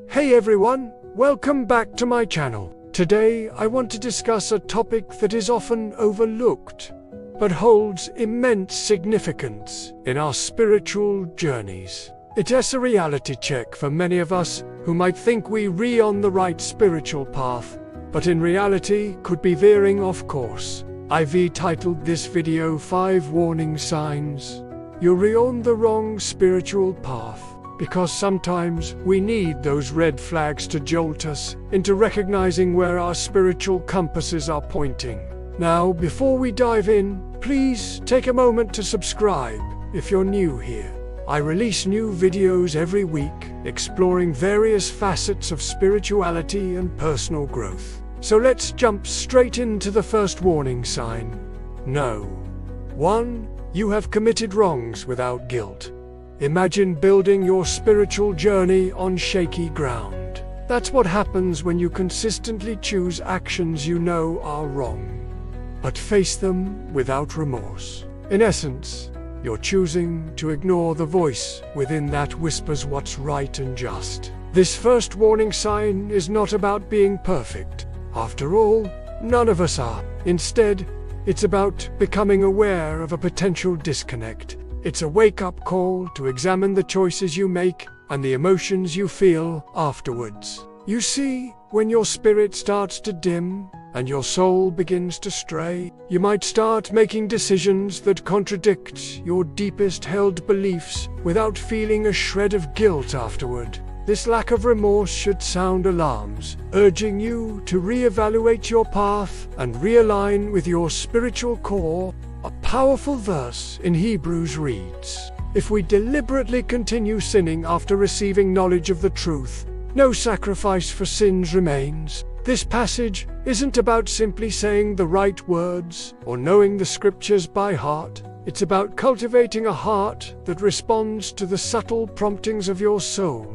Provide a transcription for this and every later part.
Hey everyone, welcome back to my channel. Today I want to discuss a topic that is often overlooked, but holds immense significance in our spiritual journeys. It's a reality check for many of us who might think we're on the right spiritual path, but in reality could be veering off course. I've titled this video 5 Warning Signs You're on the Wrong Spiritual Path, because sometimes we need those red flags to jolt us into recognizing where our spiritual compasses are pointing. Now, before we dive in, please take a moment to subscribe if you're new here. I release new videos every week exploring various facets of spirituality and personal growth. So let's jump straight into the first warning sign. No. 1. You have committed wrongs without guilt. Imagine building your spiritual journey on shaky ground. That's what happens when you consistently choose actions you know are wrong, but face them without remorse. In essence, you're choosing to ignore the voice within that whispers what's right and just. This first warning sign is not about being perfect. After all, none of us are. Instead, it's about becoming aware of a potential disconnect. It's a wake-up call to examine the choices you make and the emotions you feel afterwards. You see, when your spirit starts to dim and your soul begins to stray, you might start making decisions that contradict your deepest held beliefs without feeling a shred of guilt afterward. This lack of remorse should sound alarms, urging you to reevaluate your path and realign with your spiritual core. A powerful verse in Hebrews reads, "If we deliberately continue sinning after receiving knowledge of the truth, no sacrifice for sins remains." This passage isn't about simply saying the right words or knowing the scriptures by heart. It's about cultivating a heart that responds to the subtle promptings of your soul.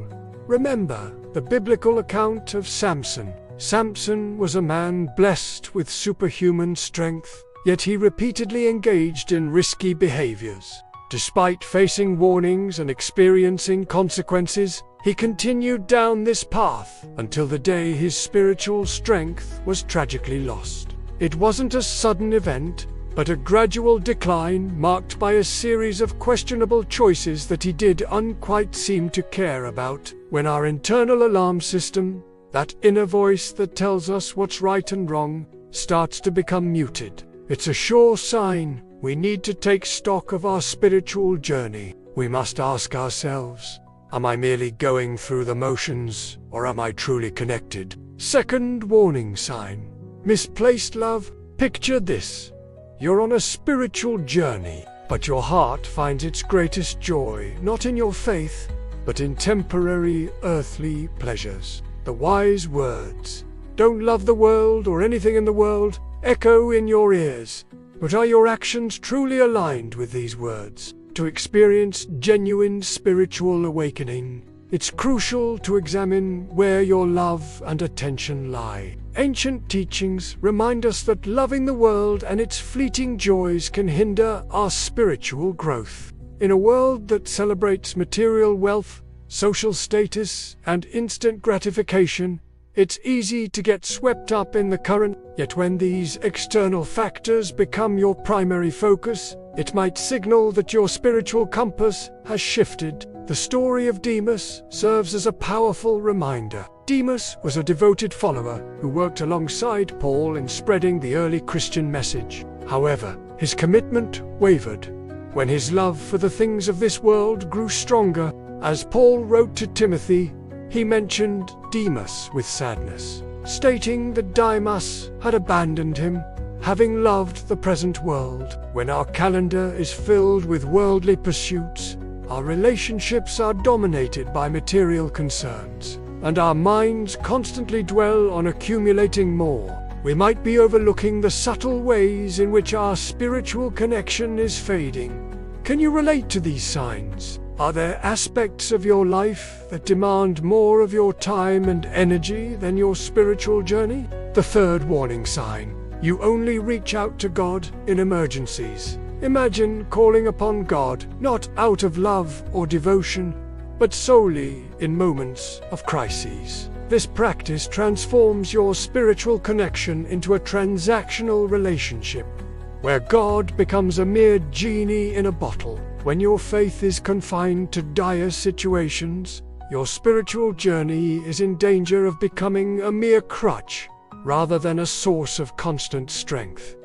Remember the biblical account of Samson. Samson was a man blessed with superhuman strength, yet he repeatedly engaged in risky behaviors. Despite facing warnings and experiencing consequences, he continued down this path until the day his spiritual strength was tragically lost. It wasn't a sudden event, but a gradual decline marked by a series of questionable choices that he didn't quite seem to care about. When our internal alarm system, that inner voice that tells us what's right and wrong, starts to become muted, it's a sure sign we need to take stock of our spiritual journey. We must ask ourselves, am I merely going through the motions, or am I truly connected? Second warning sign. Misplaced love. Picture this. You're on a spiritual journey, but your heart finds its greatest joy not in your faith, but in temporary earthly pleasures. The wise words, "Don't love the world or anything in the world," echo in your ears. But are your actions truly aligned with these words? To experience genuine spiritual awakening, it's crucial to examine where your love and attention lie. Ancient teachings remind us that loving the world and its fleeting joys can hinder our spiritual growth. In a world that celebrates material wealth, social status, and instant gratification, it's easy to get swept up in the current. Yet when these external factors become your primary focus, it might signal that your spiritual compass has shifted. The story of Demas serves as a powerful reminder. Demas was a devoted follower who worked alongside Paul in spreading the early Christian message. However, his commitment wavered when his love for the things of this world grew stronger. As Paul wrote to Timothy, he mentioned Demas with sadness, stating that Demas had abandoned him, having loved the present world. When our calendar is filled with worldly pursuits, our relationships are dominated by material concerns, and our minds constantly dwell on accumulating more, we might be overlooking the subtle ways in which our spiritual connection is fading. Can you relate to these signs? Are there aspects of your life that demand more of your time and energy than your spiritual journey? The third warning sign. You only reach out to God in emergencies. Imagine calling upon God not out of love or devotion, but solely in moments of crises. This practice transforms your spiritual connection into a transactional relationship, where God becomes a mere genie in a bottle. When your faith is confined to dire situations, your spiritual journey is in danger of becoming a mere crutch, rather than a source of constant strength.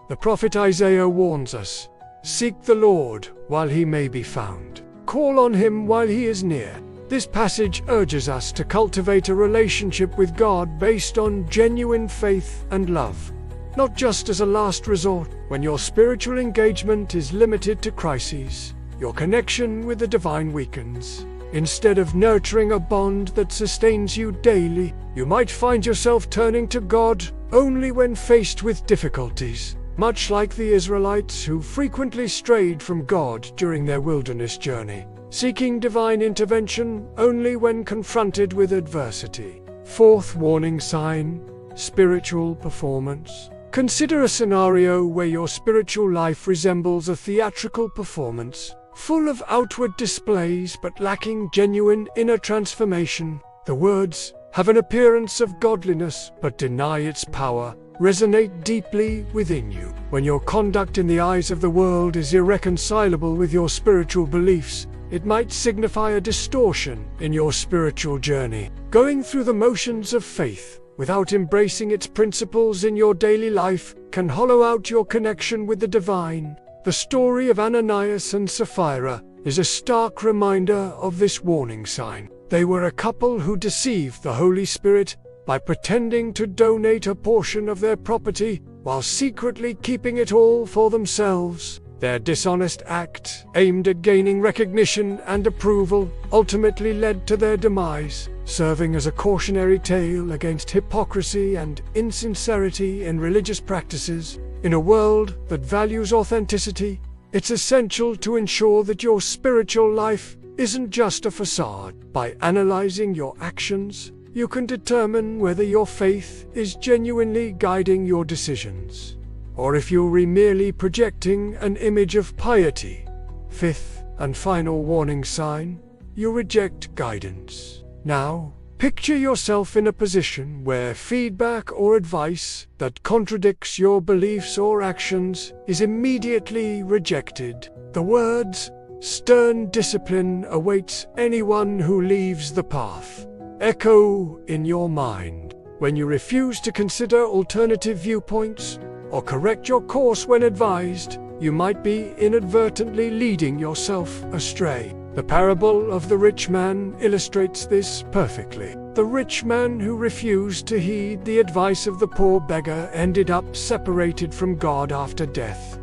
The prophet Isaiah warns us, "Seek the Lord while he may be found. Call on him while he is near." This passage urges us to cultivate a relationship with God based on genuine faith and love, not just as a last resort. When your spiritual engagement is limited to crises, your connection with the divine weakens. Instead of nurturing a bond that sustains you daily, you might find yourself turning to God only when faced with difficulties, much like the Israelites who frequently strayed from God during their wilderness journey, seeking divine intervention only when confronted with adversity. Fourth warning sign: spiritual performance. Consider a scenario where your spiritual life resembles a theatrical performance, full of outward displays but lacking genuine inner transformation. The words, "have an appearance of godliness but deny its power," resonate deeply within you. When your conduct in the eyes of the world is irreconcilable with your spiritual beliefs, it might signify a distortion in your spiritual journey. Going through the motions of faith without embracing its principles in your daily life can hollow out your connection with the divine. The story of Ananias and Sapphira is a stark reminder of this warning sign. They were a couple who deceived the Holy Spirit by pretending to donate a portion of their property while secretly keeping it all for themselves. Their dishonest act, aimed at gaining recognition and approval, ultimately led to their demise, serving as a cautionary tale against hypocrisy and insincerity in religious practices. In a world that values authenticity, it's essential to ensure that your spiritual life isn't just a facade. By analyzing your actions, you can determine whether your faith is genuinely guiding your decisions, or if you're merely projecting an image of piety. Fifth and final warning sign: you reject guidance. Now, picture yourself in a position where feedback or advice that contradicts your beliefs or actions is immediately rejected. The words, "Stern discipline awaits anyone who leaves the path," echo in your mind. When you refuse to consider alternative viewpoints or correct your course when advised, you might be inadvertently leading yourself astray. The parable of the rich man illustrates this perfectly. The rich man who refused to heed the advice of the poor beggar ended up separated from God after death.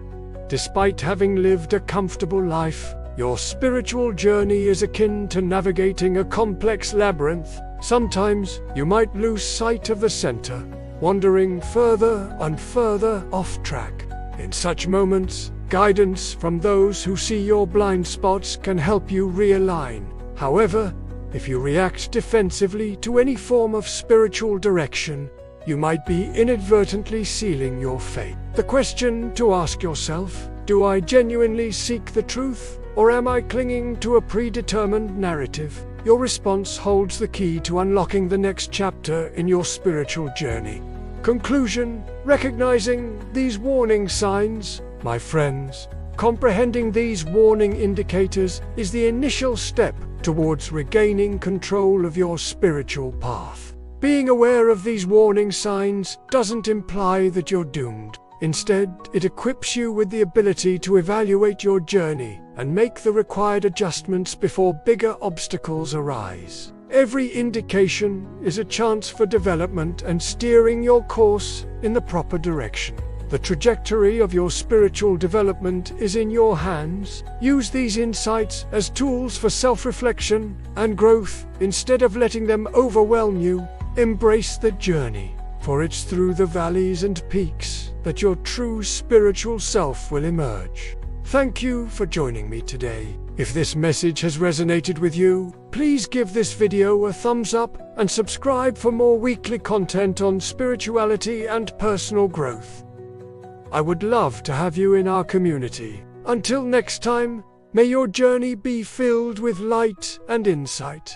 Despite having lived a comfortable life, your spiritual journey is akin to navigating a complex labyrinth. Sometimes you might lose sight of the center, wandering further and further off track. In such moments, guidance from those who see your blind spots can help you realign. However, if you react defensively to any form of spiritual direction, you might be inadvertently sealing your fate. The question to ask yourself: do I genuinely seek the truth, or am I clinging to a predetermined narrative? Your response holds the key to unlocking the next chapter in your spiritual journey. Conclusion: recognizing these warning signs, my friends, comprehending these warning indicators is the initial step towards regaining control of your spiritual path. Being aware of these warning signs doesn't imply that you're doomed. Instead, it equips you with the ability to evaluate your journey and make the required adjustments before bigger obstacles arise. Every indication is a chance for development and steering your course in the proper direction. The trajectory of your spiritual development is in your hands. Use these insights as tools for self-reflection and growth instead of letting them overwhelm you. Embrace the journey, for it's through the valleys and peaks that your true spiritual self will emerge. Thank you for joining me today. If this message has resonated with you, please give this video a thumbs up and subscribe for more weekly content on spirituality and personal growth. I would love to have you in our community. Until next time, May your journey be filled with light and insight.